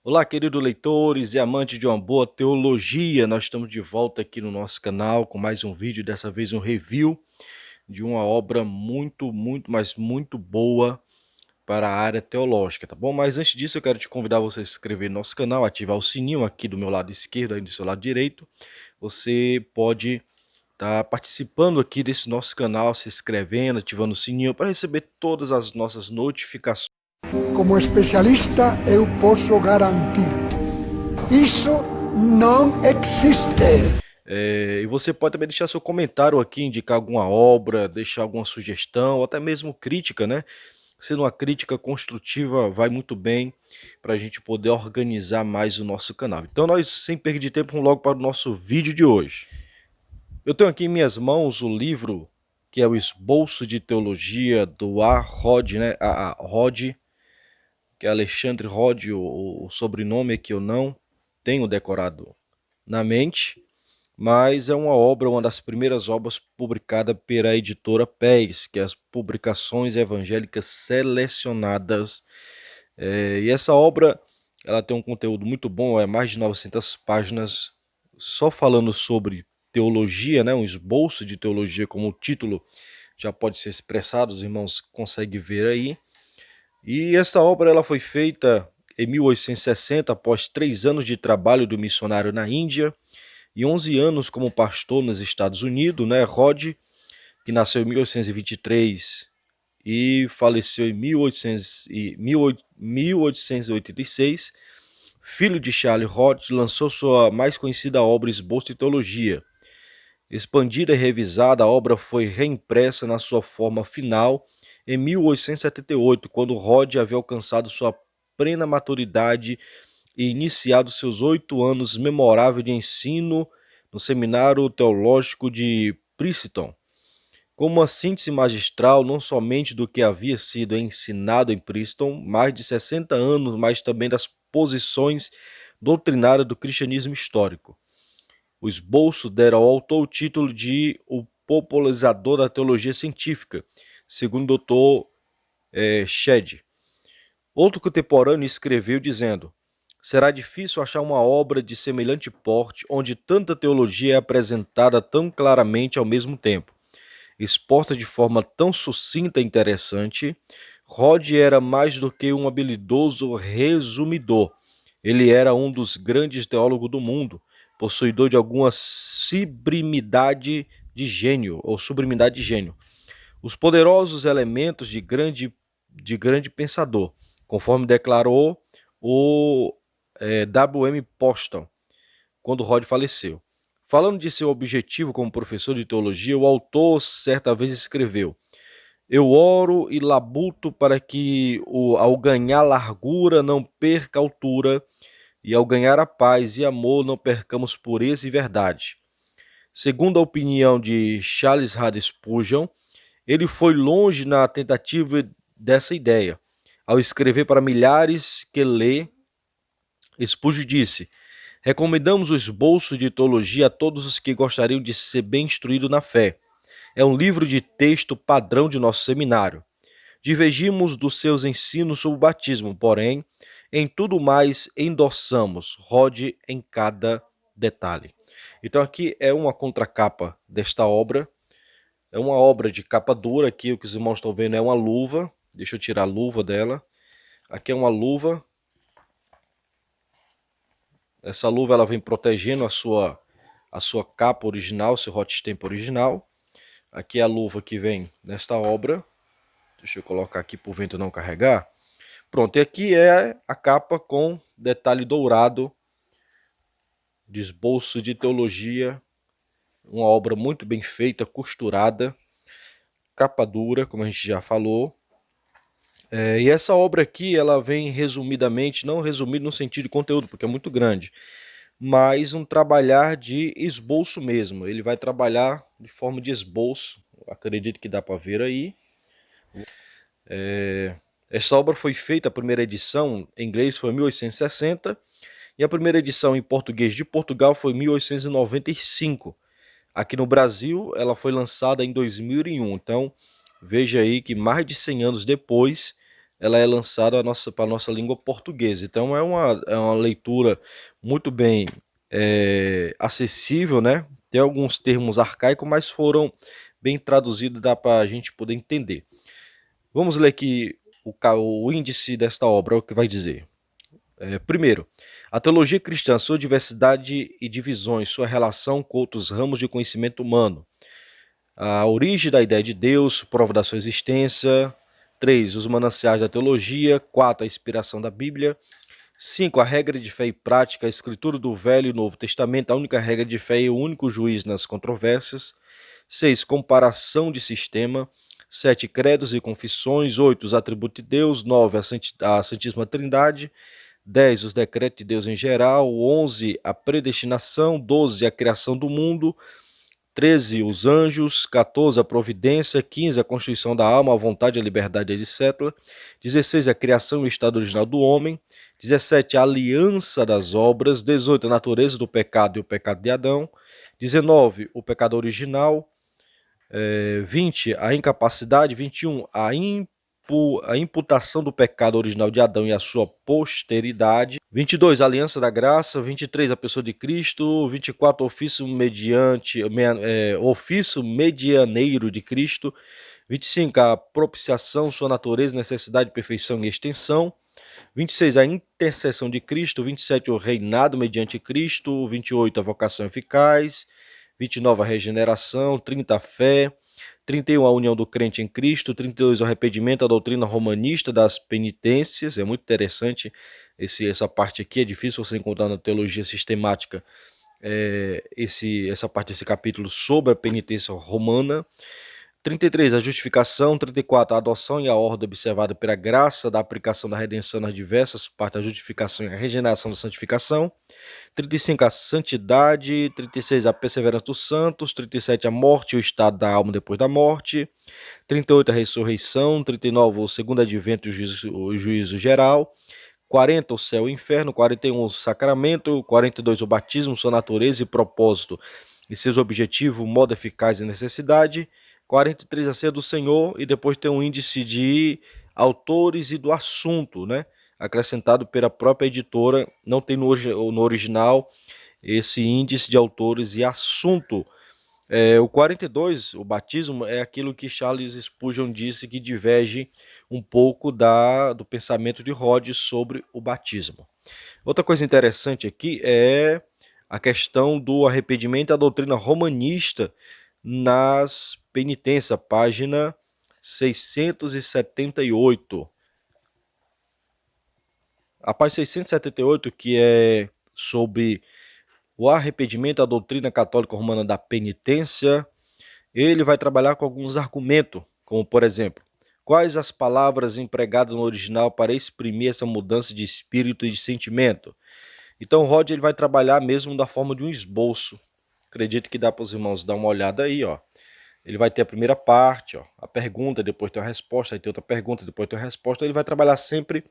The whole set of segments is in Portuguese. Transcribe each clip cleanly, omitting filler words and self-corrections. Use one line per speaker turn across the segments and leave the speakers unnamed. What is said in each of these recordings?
Olá, queridos leitores e amantes de uma boa teologia. Nós estamos de volta aqui no nosso canal com mais um vídeo, dessa vez um review de uma obra mas muito boa para a área teológica, tá bom? Mas antes disso, eu quero te convidar você a se inscrever no nosso canal, ativar o sininho aqui do meu lado esquerdo, aí do seu lado direito. Você pode estar participando aqui desse nosso canal, se inscrevendo, ativando o sininho para receber todas as nossas notificações.
Como especialista, eu posso garantir: isso não existe.
E você pode também deixar seu comentário aqui, indicar alguma obra, deixar alguma sugestão, ou até mesmo crítica, né? Sendo uma crítica construtiva, vai muito bem para a gente poder organizar mais o nosso canal. Então, nós, sem perder de tempo, vamos logo para o nosso vídeo de hoje. Eu tenho aqui em minhas mãos o livro que é o Esboço de Teologia do A. Rod, né? A. Rod, que é Alexandre Rod, o sobrenome que eu não tenho decorado na mente, mas é uma obra, uma das primeiras obras publicada pela editora PES, que é as Publicações Evangélicas Selecionadas. E essa obra, ela tem um conteúdo muito bom, é mais de 900 páginas, só falando sobre teologia, né, um esboço de teologia, como o título já pode ser expressado, os irmãos conseguem ver aí. E essa obra ela foi feita em 1860, após 3 anos de trabalho do missionário na Índia, e 11 anos como pastor nos Estados Unidos, né? Rod, que nasceu em 1823 e faleceu em 1886, filho de Charles Rod, lançou sua mais conhecida obra Esboço de Teologia. Expandida e revisada, a obra foi reimpressa na sua forma final em 1878, quando Rod havia alcançado sua plena maturidade e iniciado seus 8 anos memoráveis de ensino no Seminário Teológico de Princeton, como uma síntese magistral não somente do que havia sido ensinado em Princeton, mais de 60 anos, mas também das posições doutrinárias do cristianismo histórico. O esboço dera ao autor o título de o popularizador da teologia científica, segundo o Dr. Shedd. Outro contemporâneo escreveu dizendo: será difícil achar uma obra de semelhante porte onde tanta teologia é apresentada tão claramente ao mesmo tempo. Exposta de forma tão sucinta e interessante, Rod era mais do que um habilidoso resumidor. Ele era um dos grandes teólogos do mundo, possuidor de alguma sublimidade de gênio. Os poderosos elementos de grande pensador, conforme declarou o W.M. Poston, quando Rod faleceu. Falando de seu objetivo como professor de teologia, o autor certa vez escreveu: eu oro e labuto para que, ao ganhar largura, não perca altura, e ao ganhar a paz e amor, não percamos pureza e verdade. Segundo a opinião de Charles Haddon Spurgeon, ele foi longe na tentativa dessa ideia. Ao escrever para milhares que lê, Spurgeon disse: recomendamos o esboço de teologia a todos os que gostariam de ser bem instruídos na fé. É um livro de texto padrão de nosso seminário. Divergimos dos seus ensinos sobre o batismo, porém, em tudo mais endossamos Rod em cada detalhe. Então aqui é uma contracapa desta obra. É uma obra de capa dura. Aqui o que os irmãos estão vendo é uma luva. Deixa eu tirar a luva dela. Aqui é uma luva. Essa luva ela vem protegendo a sua capa original, seu hot stamp original. Aqui é a luva que vem nesta obra. Deixa eu colocar aqui para o vento não carregar. Pronto, e aqui é a capa com detalhe dourado de esboço de teologia. Uma obra muito bem feita, costurada. Capa dura, como a gente já falou. E essa obra aqui, ela vem resumidamente, não resumido no sentido de conteúdo, porque é muito grande, mas um trabalhar de esboço mesmo. Ele vai trabalhar de forma de esboço, acredito que dá para ver aí. Essa obra foi feita, a primeira edição em inglês foi em 1860, e a primeira edição em português de Portugal foi em 1895. Aqui no Brasil, ela foi lançada em 2001, então veja aí que mais de 100 anos depois, ela é lançada para a nossa língua portuguesa. Então é uma leitura muito bem acessível, né? Tem alguns termos arcaicos, mas foram bem traduzidos, dá para a gente poder entender. Vamos ler aqui o índice desta obra, o que vai dizer. Primeiro, a teologia cristã, sua diversidade e divisões, sua relação com outros ramos de conhecimento humano, a origem da ideia de Deus, prova da sua existência. 3. Os mananciais da teologia. 4. A inspiração da Bíblia. 5. A regra de fé e prática, a escritura do Velho e Novo Testamento, a única regra de fé e o único juiz nas controvérsias. 6. Comparação de sistema. 7. Credos e confissões. 8. Os atributos de Deus. 9. A Santíssima Trindade. 10. Os decretos de Deus em geral. 11. A predestinação. 12. A criação do mundo. 13. Os anjos. 14. A providência. 15. A constituição da alma, a vontade, a liberdade, etc. 16. A criação e o estado original do homem. 17. A aliança das obras. 18. A natureza do pecado e o pecado de Adão. 19. O pecado original. 20. A incapacidade. 21. A imputação do pecado original de Adão e a sua posteridade. 22. A aliança da graça. 23. A pessoa de Cristo. 24. Ofício medianeiro de Cristo. 25. A propiciação, sua natureza, necessidade, perfeição e extensão. 26. A intercessão de Cristo. 27. O reinado mediante Cristo. 28. A vocação eficaz. 29. A regeneração. 30. A fé. 31. A união do crente em Cristo. 32. O arrependimento, a doutrina romanista das penitências. É muito interessante essa parte aqui. É difícil você encontrar na teologia sistemática essa parte desse capítulo sobre a penitência romana. 33. A justificação. 34. A adoção e a ordem observada pela graça da aplicação da redenção nas diversas partes da justificação e a regeneração da santificação. 35. A santidade. 36. A perseverança dos santos. 37. A morte e o estado da alma depois da morte. 38. A ressurreição. 39. O segundo advento e o juízo geral. 40. O céu e o inferno. 41. O sacramento. 42. O batismo, sua natureza e propósito e seus objetivos, modo eficaz e necessidade. 43. A ceia do Senhor. E depois tem um índice de autores e do assunto, né? Acrescentado pela própria editora, não tem no original esse índice de autores e assunto. O 42, o batismo, é aquilo que Charles Spurgeon disse que diverge um pouco do pensamento de Rhodes sobre o batismo. Outra coisa interessante aqui é a questão do arrependimento e a doutrina romanista nas penitências, página 678. A página 678, que é sobre o arrependimento, a doutrina católica romana da penitência, ele vai trabalhar com alguns argumentos, como por exemplo, quais as palavras empregadas no original para exprimir essa mudança de espírito e de sentimento. Então Rod ele vai trabalhar mesmo da forma de um esboço. Acredito que dá para os irmãos dar uma olhada aí, ó. Ele vai ter a primeira parte, ó, a pergunta, depois tem a resposta, aí tem outra pergunta, depois tem a resposta. Ele vai trabalhar sempre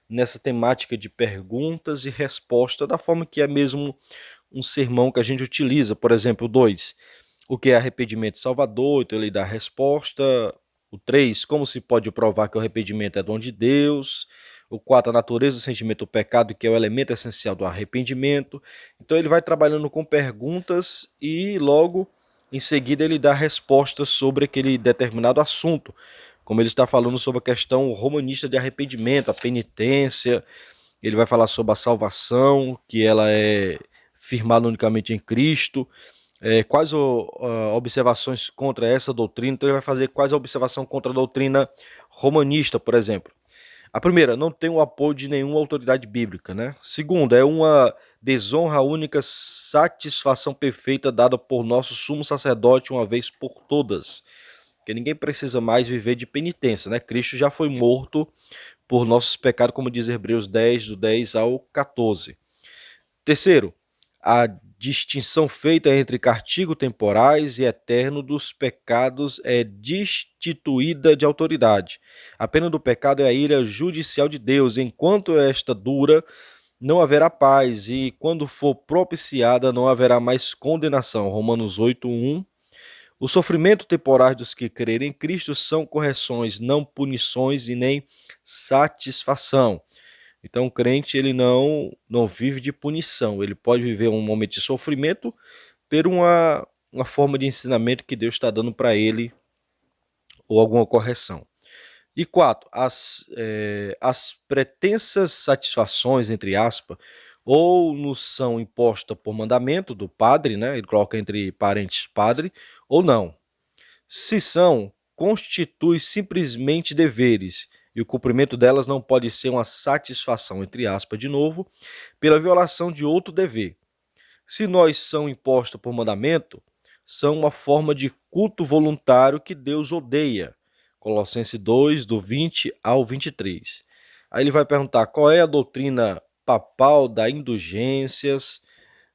nessa temática de perguntas e respostas, da forma que é mesmo um sermão que a gente utiliza. Por exemplo, o 2, o que é arrependimento salvador, então ele dá a resposta. O 3, como se pode provar que o arrependimento é dom de Deus. O 4, a natureza do sentimento do pecado, que é o elemento essencial do arrependimento. Então ele vai trabalhando com perguntas e logo em seguida ele dá respostas sobre aquele determinado assunto. Como ele está falando sobre a questão romanista de arrependimento, a penitência, ele vai falar sobre a salvação, que ela é firmada unicamente em Cristo. Quais observações contra essa doutrina? Então ele vai fazer quais a observação contra a doutrina romanista, por exemplo. A primeira, não tem o apoio de nenhuma autoridade bíblica, né? Segunda, é uma desonra única, satisfação perfeita dada por nosso sumo sacerdote uma vez por todas. Porque ninguém precisa mais viver de penitência, né? Cristo já foi morto por nossos pecados, como diz Hebreus 10, do 10 ao 14. Terceiro, a distinção feita entre castigo temporais e eterno dos pecados é destituída de autoridade. A pena do pecado é a ira judicial de Deus. Enquanto esta dura, não haverá paz, e quando for propiciada, não haverá mais condenação. Romanos 8:1. O sofrimento temporário dos que crerem em Cristo são correções, não punições e nem satisfação. Então o crente ele não vive de punição, ele pode viver um momento de sofrimento por uma forma de ensinamento que Deus está dando para ele ou alguma correção. E 4, as pretensas satisfações, entre aspas, ou nos são impostas por mandamento do padre, né? Ele coloca entre parênteses padre, ou não. Se são, constitui simplesmente deveres, e o cumprimento delas não pode ser uma satisfação, entre aspas, de novo, pela violação de outro dever. Se nós são impostos por mandamento, são uma forma de culto voluntário que Deus odeia. Colossenses 2, do 20 ao 23. Aí ele vai perguntar qual é a doutrina papal das indulgências.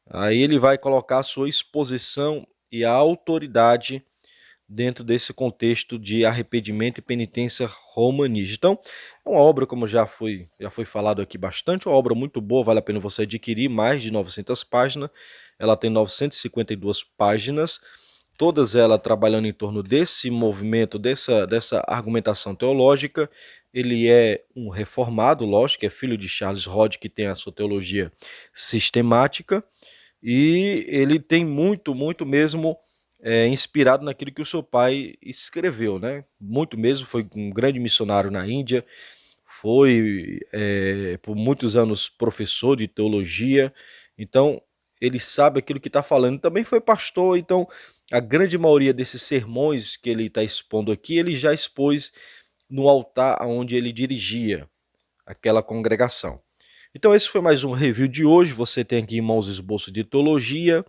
Aí ele vai colocar a sua exposição e a autoridade dentro desse contexto de arrependimento e penitência romanista. Então, é uma obra, como já foi falado aqui bastante, uma obra muito boa, vale a pena você adquirir, mais de 900 páginas. Ela tem 952 páginas, todas elas trabalhando em torno desse movimento, dessa argumentação teológica. Ele é um reformado, lógico, é filho de Charles Hodge, que tem a sua teologia sistemática, e ele tem muito mesmo inspirado naquilo que o seu pai escreveu, né? Muito mesmo, foi um grande missionário na Índia, foi por muitos anos professor de teologia, então ele sabe aquilo que está falando. Também foi pastor, então a grande maioria desses sermões que ele está expondo aqui, ele já expôs no altar onde ele dirigia aquela congregação. Então esse foi mais um review de hoje. Você tem aqui em mãos esboço de teologia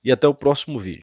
e até o próximo vídeo.